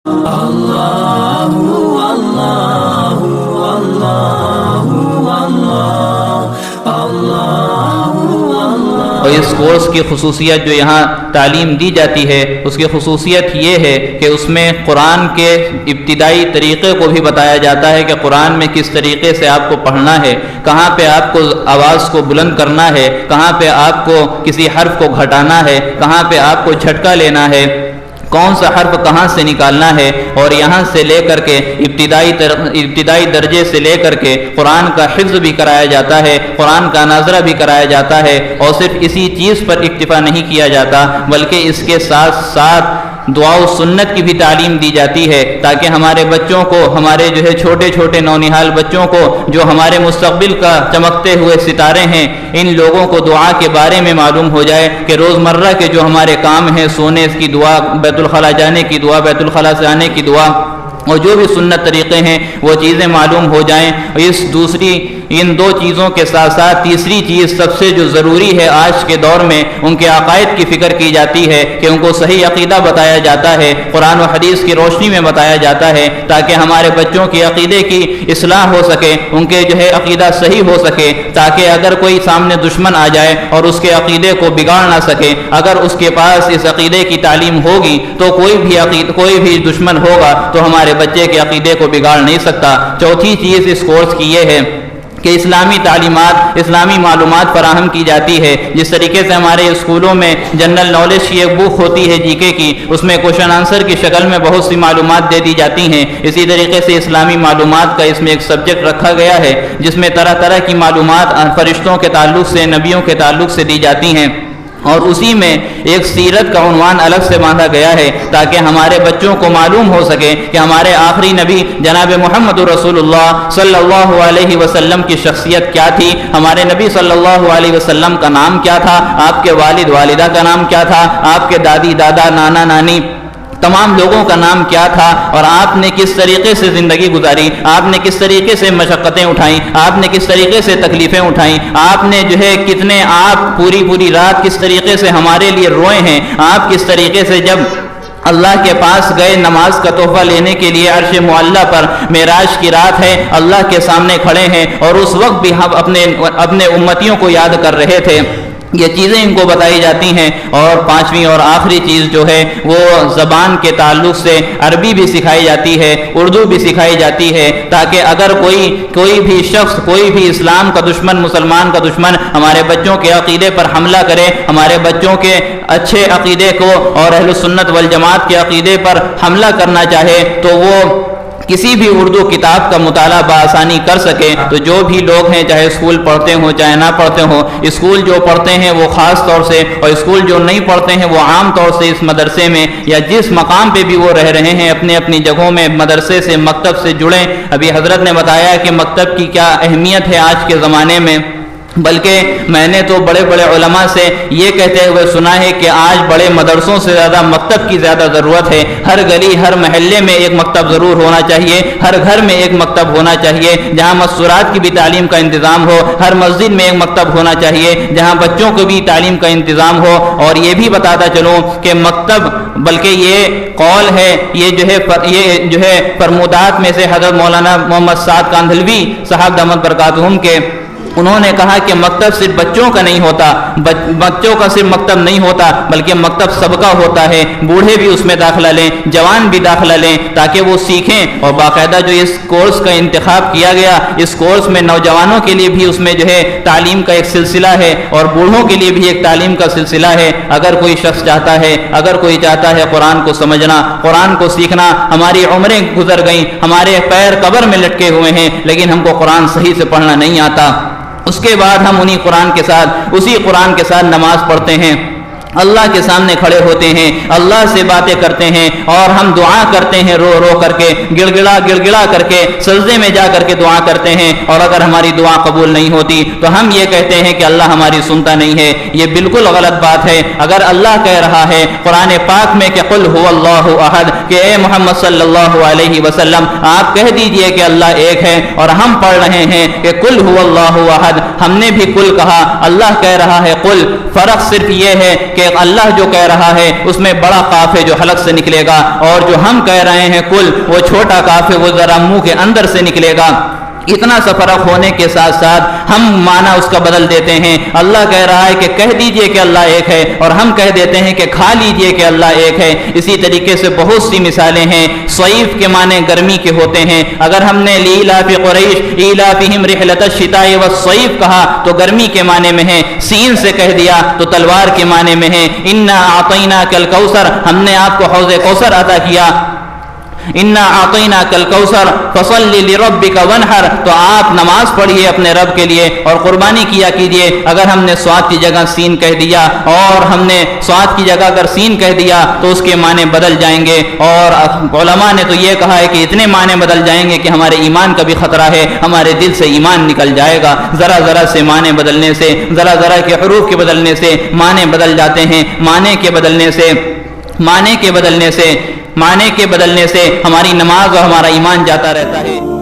اور اس کورس کی خصوصیت جو یہاں تعلیم دی جاتی ہے اس کی خصوصیت یہ ہے کہ اس میں قرآن کے ابتدائی طریقے کو بھی بتایا جاتا ہے کہ قرآن میں کس طریقے سے آپ کو پڑھنا ہے، کہاں پہ آپ کو آواز کو بلند کرنا ہے، کہاں پہ آپ کو کسی حرف کو گھٹانا ہے، کہاں پہ آپ کو جھٹکا لینا ہے، کون سا حرف کہاں سے نکالنا ہے، اور یہاں سے لے کر کے ابتدائی درجے سے لے کر کے قرآن کا حفظ بھی کرایا جاتا ہے، قرآن کا ناظرہ بھی کرایا جاتا ہے، اور صرف اسی چیز پر اکتفا نہیں کیا جاتا بلکہ اس کے ساتھ ساتھ دعا و سنت کی بھی تعلیم دی جاتی ہے، تاکہ ہمارے بچوں کو، ہمارے جو ہے چھوٹے چھوٹے نونہال بچوں کو، جو ہمارے مستقبل کا چمکتے ہوئے ستارے ہیں، ان لوگوں کو دعا کے بارے میں معلوم ہو جائے کہ روزمرہ کے جو ہمارے کام ہیں، سونے کی دعا، بیت الخلاء جانے کی دعا، بیت الخلاء سے آنے کی دعا، اور جو بھی سنت طریقے ہیں وہ چیزیں معلوم ہو جائیں۔ ان دو چیزوں کے ساتھ ساتھ تیسری چیز سب سے جو ضروری ہے آج کے دور میں، ان کے عقائد کی فکر کی جاتی ہے کہ ان کو صحیح عقیدہ بتایا جاتا ہے، قرآن و حدیث کی روشنی میں بتایا جاتا ہے، تاکہ ہمارے بچوں کی عقیدے کی اصلاح ہو سکے، ان کے جو ہے عقیدہ صحیح ہو سکے، تاکہ اگر کوئی سامنے دشمن آ جائے اور اس کے عقیدے کو بگاڑ نہ سکے۔ اگر اس کے پاس اس عقیدے کی تعلیم ہوگی تو کوئی بھی دشمن ہوگا تو ہمارے بچے کے عقیدے کو بگاڑ نہیں سکتا۔ چوتھی چیز اس کورس کی یہ ہے کہ اسلامی تعلیمات، اسلامی معلومات فراہم کی جاتی ہے۔ جس طریقے سے ہمارے اسکولوں میں جنرل نالج کی ایک بک ہوتی ہے جی کے کی، اس میں کوشچن آنسر کی شکل میں بہت سی معلومات دے دی جاتی ہیں، اسی طریقے سے اسلامی معلومات کا اس میں ایک سبجیکٹ رکھا گیا ہے جس میں طرح طرح کی معلومات فرشتوں کے تعلق سے، نبیوں کے تعلق سے دی جاتی ہیں، اور اسی میں ایک سیرت کا عنوان الگ سے باندھا گیا ہے تاکہ ہمارے بچوں کو معلوم ہو سکے کہ ہمارے آخری نبی جناب محمد رسول اللہ صلی اللہ علیہ وسلم کی شخصیت کیا تھی، ہمارے نبی صلی اللہ علیہ وسلم کا نام کیا تھا، آپ کے والد والدہ کا نام کیا تھا، آپ کے دادی دادا نانا نانی تمام لوگوں کا نام کیا تھا، اور آپ نے کس طریقے سے زندگی گزاری، آپ نے کس طریقے سے مشقتیں اٹھائیں، آپ نے کس طریقے سے تکلیفیں اٹھائیں، آپ نے جو ہے کتنے، آپ پوری رات کس طریقے سے ہمارے لیے روئے ہیں، آپ کس طریقے سے جب اللہ کے پاس گئے نماز کا تحفہ لینے کے لیے، عرش معلیٰ پر معراج کی رات ہے، اللہ کے سامنے کھڑے ہیں اور اس وقت بھی ہم اپنے امتیوں کو یاد کر رہے تھے۔ یہ چیزیں ان کو بتائی جاتی ہیں۔ اور پانچویں اور آخری چیز جو ہے وہ زبان کے تعلق سے عربی بھی سکھائی جاتی ہے، اردو بھی سکھائی جاتی ہے، تاکہ اگر کوئی بھی شخص، کوئی بھی اسلام کا دشمن، مسلمان کا دشمن ہمارے بچوں کے عقیدے پر حملہ کرے، ہمارے بچوں کے اچھے عقیدے کو اور اہل سنت والجماعت کے عقیدے پر حملہ کرنا چاہے تو وہ کسی بھی اردو کتاب کا مطالعہ بآسانی کر سکے۔ تو جو بھی لوگ ہیں، چاہے اسکول پڑھتے ہوں چاہے نہ پڑھتے ہوں، اسکول جو پڑھتے ہیں وہ خاص طور سے، اور اسکول جو نہیں پڑھتے ہیں وہ عام طور سے اس مدرسے میں یا جس مقام پہ بھی وہ رہ رہے ہیں اپنی جگہوں میں مدرسے سے، مکتب سے جڑیں۔ ابھی حضرت نے بتایا کہ مکتب کی کیا اہمیت ہے آج کے زمانے میں، بلکہ میں نے تو بڑے بڑے علماء سے یہ کہتے ہوئے سنا ہے کہ آج بڑے مدرسوں سے زیادہ مکتب کی زیادہ ضرورت ہے۔ ہر گلی، ہر محلے میں ایک مکتب ضرور ہونا چاہیے، ہر گھر میں ایک مکتب ہونا چاہیے جہاں مستورات کی بھی تعلیم کا انتظام ہو، ہر مسجد میں ایک مکتب ہونا چاہیے جہاں بچوں کو بھی تعلیم کا انتظام ہو۔ اور یہ بھی بتاتا چلوں کہ مکتب، بلکہ یہ قول ہے، یہ جو ہے فرمودات میں سے حضرت مولانا محمد سعد کاندھلوی صاحب دامت برکاتہم کے، انہوں نے کہا کہ مکتب صرف بچوں کا نہیں ہوتا، بچوں کا صرف مکتب نہیں ہوتا بلکہ مکتب سب کا ہوتا ہے، بوڑھے بھی اس میں داخلہ لیں، جوان بھی داخلہ لیں، تاکہ وہ سیکھیں۔ اور باقاعدہ جو اس کورس کا انتخاب کیا گیا، اس کورس میں نوجوانوں کے لیے بھی اس میں جو ہے تعلیم کا ایک سلسلہ ہے اور بوڑھوں کے لیے بھی ایک تعلیم کا سلسلہ ہے۔ اگر کوئی شخص چاہتا ہے، اگر کوئی چاہتا ہے قرآن کو سمجھنا، قرآن کو سیکھنا، ہماری عمریں گزر گئیں، ہمارے پیر قبر میں لٹکے ہوئے ہیں لیکن ہم کو قرآن صحیح سے پڑھنا نہیں آتا، اس کے بعد ہم اسی قرآن کے ساتھ نماز پڑھتے ہیں، اللہ کے سامنے کھڑے ہوتے ہیں، اللہ سے باتیں کرتے ہیں، اور ہم دعا کرتے ہیں رو رو کر کے، گڑ گڑا کر کے، سجدے میں جا کر کے دعا کرتے ہیں، اور اگر ہماری دعا قبول نہیں ہوتی تو ہم یہ کہتے ہیں کہ اللہ ہماری سنتا نہیں ہے۔ یہ بالکل غلط بات ہے۔ اگر اللہ کہہ رہا ہے قرآن پاک میں کہ قل هو اللہ احد، کہ اے محمد صلی اللہ علیہ وسلم آپ کہہ دیجئے کہ اللہ ایک ہے، اور ہم پڑھ رہے ہیں کہ قل هو اللہ احد، ہم نے بھی قل کہا، اللہ کہہ رہا ہے قل۔ فرق صرف یہ ہے کہ کہ اللہ جو کہہ رہا ہے اس میں بڑا قاف ہے جو حلق سے نکلے گا، اور جو ہم کہہ رہے ہیں کل، وہ چھوٹا قاف ہے، وہ ذرا منہ کے اندر سے نکلے گا۔ اتنا سا فرق ہونے کے ساتھ ساتھ ہم معنی اس کا بدل دیتے ہیں۔ اللہ کہہ رہا ہے کہ کہہ دیجئے کہ اللہ ایک ہے، اور ہم کہہ دیتے ہیں کہ کھا لیجئے کہ اللہ ایک ہے۔ اسی طریقے سے بہت سی مثالیں ہیں۔ صیف کے معنی گرمی کے ہوتے ہیں۔ اگر ہم نے لإیلاف قریش ایلافہم رحلۃ الشتاء والصیف کہا تو گرمی کے معنی میں ہے، سین سے کہہ دیا تو تلوار کے معنی میں ہے۔ انا اعطیناک الکوثر، ہم نے آپ کو حوض کوثر عطا کیا۔ انا اعطیناک الکوثر فصل لربک وانحر، تو آپ نماز پڑھیے اپنے رب کے لیے اور قربانی کیا کیجیے۔ اگر ہم نے صاد کی جگہ سین کہہ دیا، اور ہم نے صاد کی جگہ اگر سین کہہ دیا تو اس کے معنی بدل جائیں گے، اور علماء نے تو یہ کہا ہے کہ اتنے معنی بدل جائیں گے کہ ہمارے ایمان کا بھی خطرہ ہے، ہمارے دل سے ایمان نکل جائے گا۔ ذرا ذرا سے معنی بدلنے سے، ذرا ذرا کے حروف کے بدلنے سے معنی بدل جاتے ہیں۔ معنی کے بدلنے سے ہماری نماز اور ہمارا ایمان جاتا رہتا ہے۔